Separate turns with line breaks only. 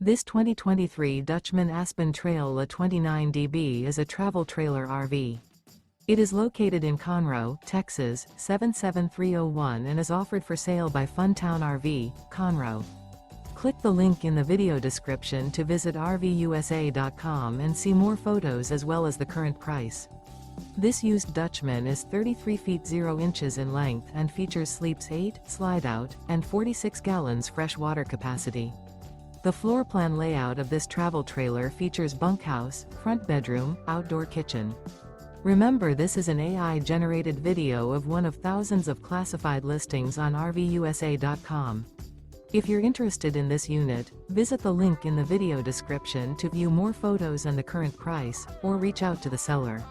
This 2023 Dutchmen Aspen Trail 29 dB is a travel trailer RV. It is located in Conroe, Texas, 77301 and is offered for sale by Funtown RV, Conroe. Click the link in the video description to visit RVUSA.com and see more photos as well as the current price. This used Dutchman is 33 feet 0 inches in length and features sleeps 8, slide-out, and 46 gallons fresh water capacity. The floor plan layout of this travel trailer features bunkhouse, front bedroom, outdoor kitchen. Remember, this is an AI-generated video of one of thousands of classified listings on RVUSA.com. If you're interested in this unit, visit the link in the video description to view more photos and the current price, or reach out to the seller.